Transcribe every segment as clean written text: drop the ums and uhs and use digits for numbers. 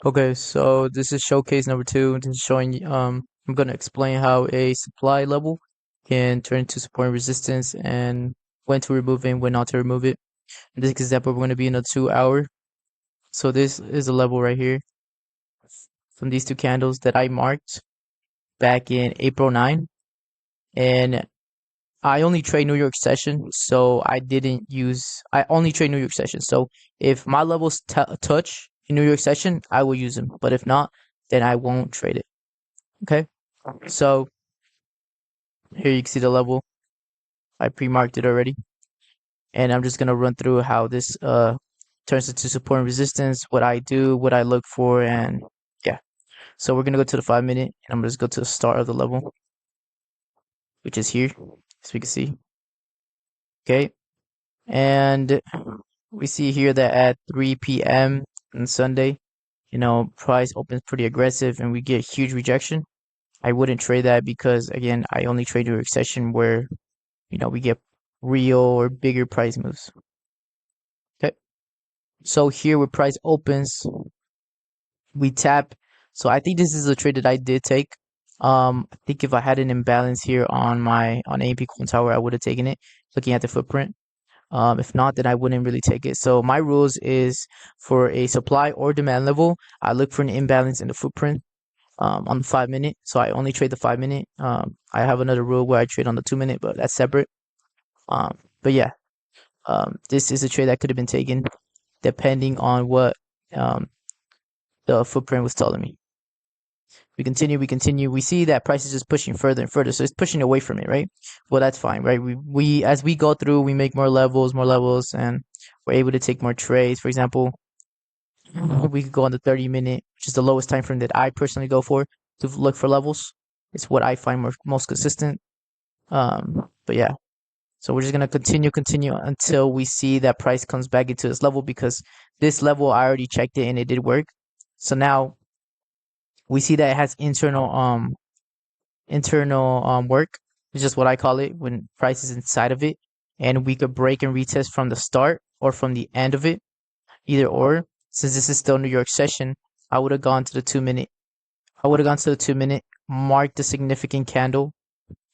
Okay, so this is showcase number two. This is showing I'm gonna explain how a supply level can turn into support and resistance and when to remove it and when not to remove it. In this example, we're gonna be in a 2 hour. So this is a level right here from these two candles that I marked back in April 9. And I only trade New York session, so I only trade New York session. So if my levels touch in New York session, I will use them. But if not, then I won't trade it. Okay. So here you can see the level. I pre-marked it already. And I'm just gonna run through how this turns into support and resistance, what I do, what I look for, and yeah. So we're gonna go to the 5 minute and I'm gonna just go to the start of the level, which is here, as we can see. Okay. And we see here that at 3 p.m. on Sunday, price opens pretty aggressive and we get huge rejection. I wouldn't trade that because again, I only trade during session where we get real or bigger price moves. Okay. So here where price opens, we tap. So I think this is a trade that I did take. I think if I had an imbalance here on AMP Coin Tower, I would have taken it, looking at the footprint. If not, then I wouldn't really take it. So my rules is for a supply or demand level, I look for an imbalance in the footprint on the 5 minute. So I only trade the 5 minute. I have another rule where I trade on the 2 minute, but that's separate. But yeah, this is a trade that could have been taken depending on what um, the footprint was telling me. We continue, we continue. We see that price is just pushing further and further, so it's pushing away from it, right? Well, that's fine, right? We as we go through, we make more levels, and we're able to take more trades. For example, we could go on the 30 minute, which is the lowest time frame that I personally go for to look for levels. It's what I find most consistent. But yeah, so we're just gonna continue until we see that price comes back into this level because this level I already checked it and it did work. So now we see that it has internal work. It's just what I call it when price is inside of it, and we could break and retest from the start or from the end of it, either or. Since this is still New York session, I would have gone to the 2 minute. I would have gone to the 2 minute, marked the significant candle.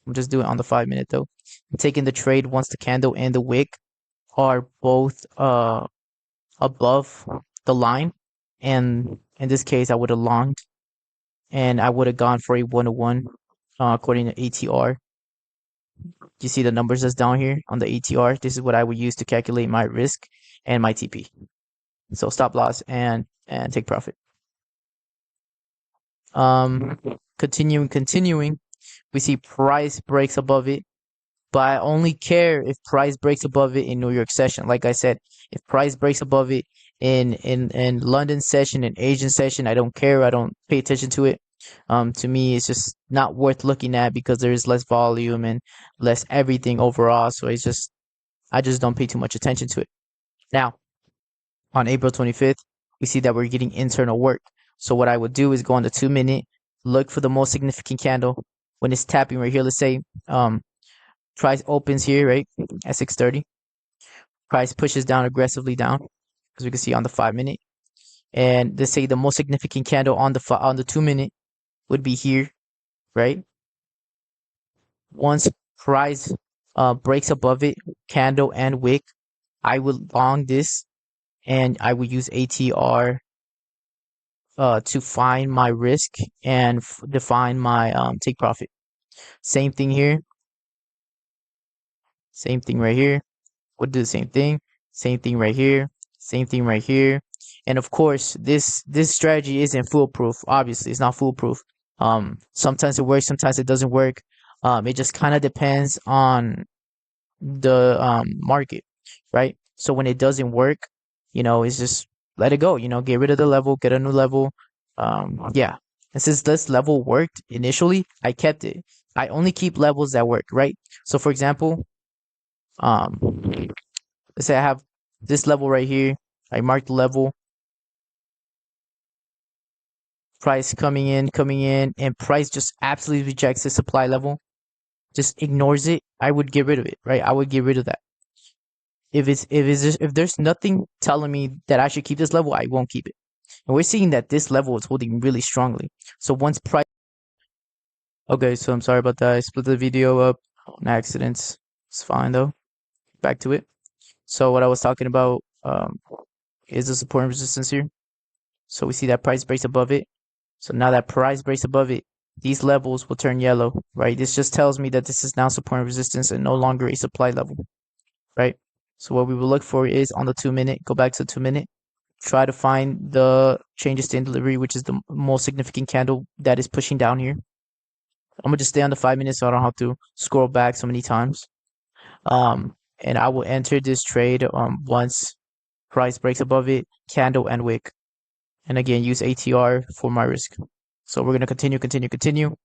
I'm just doing it on the 5 minute though. I'm taking the trade once the candle and the wick are both above the line, and in this case, I would have longed and I would have gone for a 1-to-1 according to ATR. You see the numbers that's down here on the ATR. This is what I would use to calculate my risk and my TP. So stop loss and take profit. Continuing, we see price breaks above it, but I only care if price breaks above it in New York session. Like I said, if price breaks above it in London session and Asian session, I don't care. I don't pay attention to it. To me, it's just not worth looking at because there is less volume and less everything overall. So I just don't pay too much attention to it. Now, on April 25th, we see that we're getting internal work. So what I would do is go on the 2 minute, look for the most significant candle. When it's tapping right here, let's say price opens here, right, at 6:30. Price pushes down aggressively down, as we can see on the 5 minute. And let's say the most significant candle on the 2 minute would be here, right? Once price breaks above it, candle and wick, I would long this and I would use ATR to find my risk and define my take profit. Same thing here. Same thing right here. Would do the same thing. Same thing right here. Same thing right here. And of course, this strategy isn't foolproof. Obviously, it's not foolproof. Sometimes it works, sometimes it doesn't work. It just kind of depends on the market, right? So when it doesn't work, it's just let it go. Get rid of the level, get a new level. Yeah. And since this level worked initially, I kept it. I only keep levels that work, right? So for example, um, let's say I have this level right here. I mark the level, price coming in, and price just absolutely rejects the supply level, just ignores it. I would get rid of it, right? I would get rid of that. If there's nothing telling me that I should keep this level, I won't keep it. And we're seeing that this level is holding really strongly. So once price, okay, so I'm sorry about that. I split the video up on accident. It's fine though. Back to it. So what I was talking about is the support and resistance here. So we see that price breaks above it. So now that price breaks above it, these levels will turn yellow, right? This just tells me that this is now support and resistance and no longer a supply level, right? So what we will look for is on the 2-minute, go back to the 2-minute, try to find the change of stand delivery, which is the most significant candle that is pushing down here. I'm gonna just stay on the 5 minutes so I don't have to scroll back so many times. And I will enter this trade once price breaks above it, candle and wick. And again, use ATR for my risk. So we're gonna continue.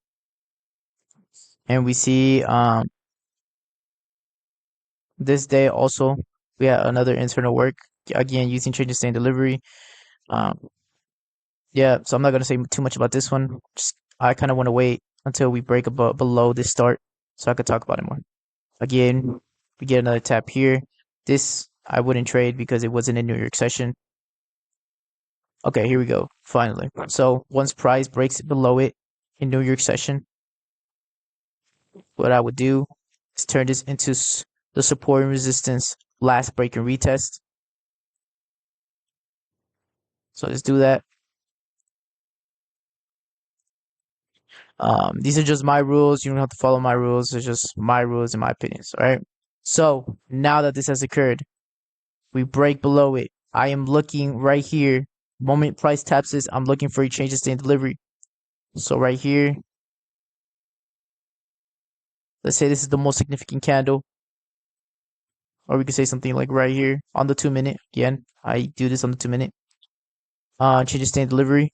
And we see this day also we had another internal work, again using change of stand delivery. Yeah, so I'm not gonna say too much about this one. I kind of want to wait until we break above below this start so I could talk about it more. Again, we get another tap here. This I wouldn't trade because it wasn't a New York session. Okay, here we go. Finally. So once price breaks below it in New York session, what I would do is turn this into the support and resistance last break and retest. So let's do that. These are just my rules. You don't have to follow my rules. It's just my rules and my opinions. All right. So now that this has occurred, we break below it. I am looking right here. Moment price taps this, I'm looking for a change of stand delivery. So right here, let's say this is the most significant candle. Or we could say something like right here on the 2-minute. Again, I do this on the 2-minute. Change of stand delivery.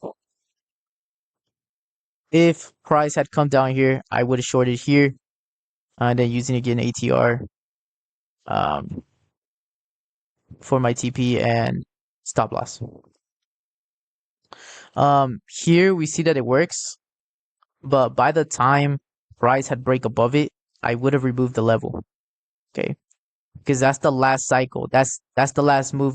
If price had come down here, I would have shorted here. And then using again ATR for my TP and stop loss. Here we see that it works, but by the time price had break above it, I would have removed the level. Okay, because that's the last cycle. That's the last move